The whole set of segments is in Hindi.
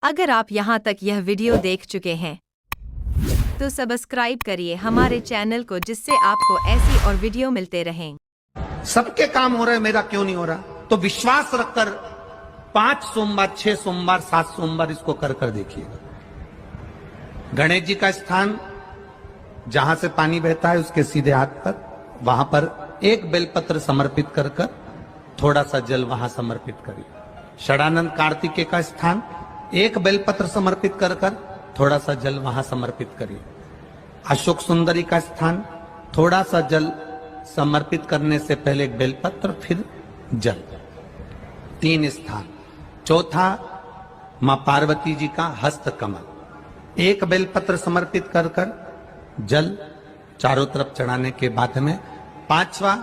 अगर आप यहाँ तक यह वीडियो देख चुके हैं तो सब्सक्राइब करिए हमारे चैनल को, जिससे आपको ऐसी और वीडियो मिलते रहें। सबके काम हो रहे हैं, मेरा क्यों नहीं हो रहा? तो विश्वास रखकर 5 सोमवार, 6 सोमवार, 7 सोमवार इसको कर कर देखिएगा। गणेश जी का स्थान जहां से पानी बहता है उसके सीधे हाथ पर, वहां पर एक बेलपत्र समर्पित कर कर थोड़ा सा जल वहां समर्पित करिए। षडानंद कार्तिकेय का स्थान एक बेलपत्र समर्पित कर कर थोड़ा सा जल वहां समर्पित करिए। अशोक सुंदरी का स्थान थोड़ा सा जल समर्पित करने से पहले एक बेलपत्र, फिर जल। 3 स्थान। चौथा मां पार्वती जी का हस्त कमल, एक बेलपत्र समर्पित कर कर जल चारों तरफ चढ़ाने के बाद में 5वां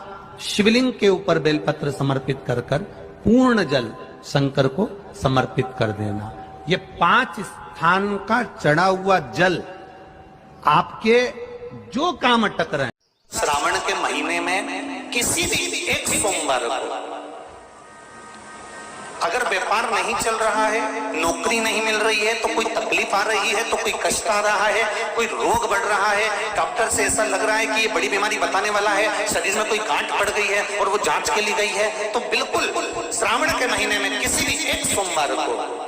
शिवलिंग के ऊपर बेलपत्र समर्पित कर कर पूर्ण जल शंकर को समर्पित कर देना। ये 5 स्थान का चढ़ा हुआ जल आपके जो काम अटक रहे हैं, श्रावण के महीने में किसी भी एक सोमवार को अगर व्यापार नहीं चल रहा है, नौकरी नहीं मिल रही है, तो कोई तकलीफ आ रही है, तो कोई कष्ट आ रहा है, कोई रोग बढ़ रहा है, डॉक्टर से ऐसा लग रहा है कि ये बड़ी बीमारी बताने वाला है, शरीर में कोई गांठ पड़ गई है और वो जांच के लिए गई है, तो बिल्कुल श्रावण के महीने में किसी भी एक सोमवार को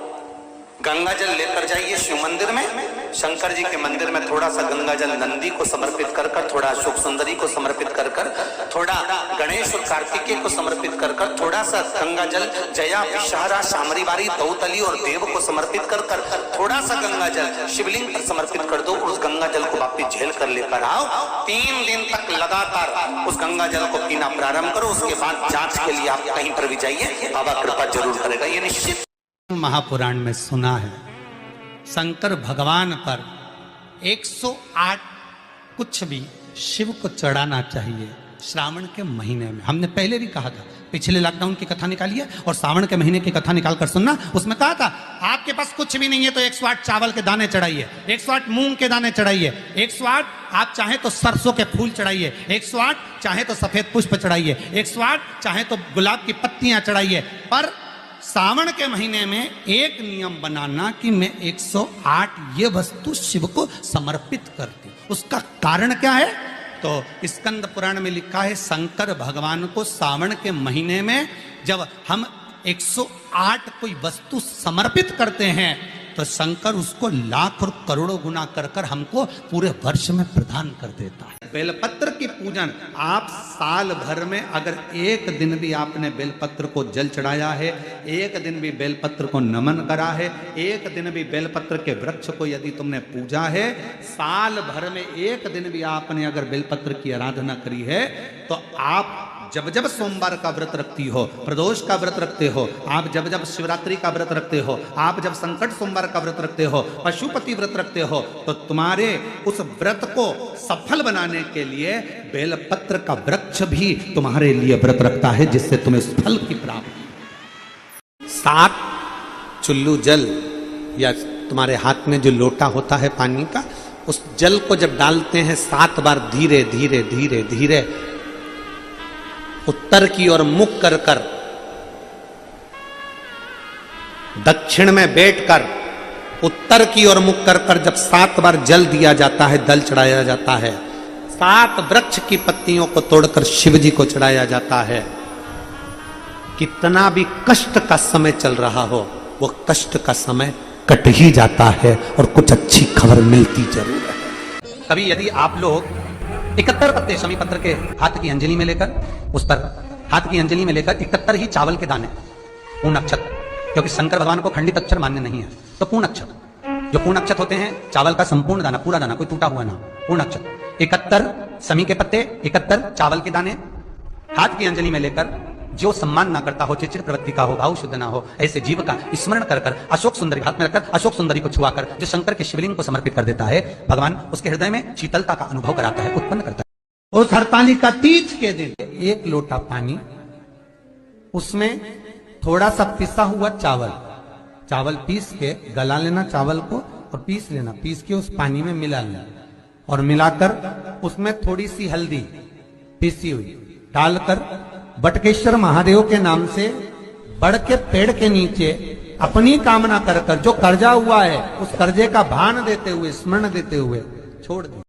गंगा जल लेकर जाइए शिव मंदिर में। शंकर जी के मंदिर में थोड़ा सा गंगा जल नंदी को समर्पित कर कर, थोड़ा अशोक सुंदरी को समर्पित कर कर, थोड़ा गणेश और कार्तिकेय को समर्पित कर कर, थोड़ा सा गंगा जल जया, विषहरा, शामरीवारी, दौतली और देव को समर्पित कर कर, थोड़ा सा गंगा जल शिवलिंग पर समर्पित कर दो। उस गंगा जल को वापिस झेल कर लेकर आओ। 3 दिन तक लगातार उस गंगा जल को पीना प्रारंभ करो। उसके बाद जांच के लिए आप कहीं पर भी जाइए, बाबा कृपा जरूर करेगा, ये निश्चित। महापुराण में सुना है शंकर भगवान पर 108 कुछ भी शिव को चढ़ाना चाहिए श्रावण के महीने में। हमने पहले भी कहा था, पिछले लॉकडाउन की कथा निकाली है और श्रावण के महीने की कथा निकाल कर सुनना। उसमें कहा था आपके पास कुछ भी नहीं है तो 108 चावल के दाने चढ़ाइए, 108 मूंग के दाने चढ़ाइए, 108 आप चाहे तो सरसों के फूल चढ़ाइए, 108 चाहे तो सफेद पुष्प चढ़ाइए, 108 चाहे तो गुलाब की पत्तियां चढ़ाइए। पर सावन के महीने में एक नियम बनाना कि मैं 108 ये वस्तु शिव को समर्पित करती। उसका कारण क्या है? तो स्कंद पुराण में लिखा है शंकर भगवान को सावन के महीने में जब हम 108 कोई वस्तु समर्पित करते हैं तो शंकर उसको लाख और करोड़ों गुना कर कर हमको पूरे वर्ष में प्रदान कर देता है। बेलपत्र की पूजन आप साल भर में अगर एक दिन भी आपने बेलपत्र को जल चढ़ाया है, एक दिन भी बेलपत्र को नमन करा है, एक दिन भी बेलपत्र के वृक्ष को यदि तुमने पूजा है, साल भर में एक दिन भी आपने अगर बेलपत्र की आराधना करी है, तो आप जब जब सोमवार का व्रत रखती हो, प्रदोष का व्रत रखते हो, आप जब जब शिवरात्रि का व्रत रखते हो, आप जब संकट सोमवार का व्रत रखते हो, पशुपति व्रत रखते हो, तो तुम्हारे उस व्रत को सफल बनाने के लिए बेलपत्र का वृक्ष भी तुम्हारे लिए व्रत रखता है, जिससे तुम्हें फल की प्राप्ति। 7 चुल्लू जल या तुम्हारे हाथ में जो लोटा होता है पानी का, उस जल को जब डालते हैं 7 बार धीरे धीरे धीरे धीरे उत्तर की ओर मुख कर कर, दक्षिण में बैठकर उत्तर की ओर मुख कर कर जब 7 बार जल दिया जाता है, दल चढ़ाया जाता है, 7 वृक्ष की पत्तियों को तोड़कर शिव जी को चढ़ाया जाता है। कितना भी कष्ट का समय चल रहा हो, वो कष्ट का समय कट ही जाता है और कुछ अच्छी खबर मिलती जरूर है। कभी यदि आप लोग 71 पत्ते शमी पत्र के हाथ की अंजलि में लेकर, उस पर हाथ की अंजलि में लेकर 71 ही चावल के दाने, पूर्ण अक्षत, क्योंकि शंकर भगवान को खंडित अक्षर मान्य नहीं है, तो पूर्ण अक्षत, जो पूर्ण अक्षत होते हैं चावल का संपूर्ण दाना, पूरा दाना, कोई टूटा हुआ ना, पूर्ण अक्षत, 71 शमी के पत्ते, 71 चावल के दाने हाथ की अंजलि में लेकर, जो सम्मान ना करता हो, चिचिर प्रवृत्ति का हो, भाव शुद्ध ना हो, ऐसे जीव का स्मरण कर कर अशोक सुंदरी हाथ में रखकर अशोक सुंदरी को छुआकर जो शंकर के शिवलिंग को समर्पित कर देता है, भगवान उसके हृदय में शीतलता का अनुभव कराता है, उत्पन्न करता है। उस हरतालिका तीज के दिन 1 लोटा पानी, उसमें थोड़ा सा पिसा हुआ चावल पीस के गला लेना चावल को और पीस लेना, पीस के उस पानी में मिला लेना और मिलाकर उसमें थोड़ी सी हल्दी पीसी हुई डालकर बटकेश्वर महादेव के नाम से बड़ के पेड़ के नीचे अपनी कामना कर कर जो कर्जा हुआ है उस कर्जे का भान देते हुए, स्मरण देते हुए छोड़ दे।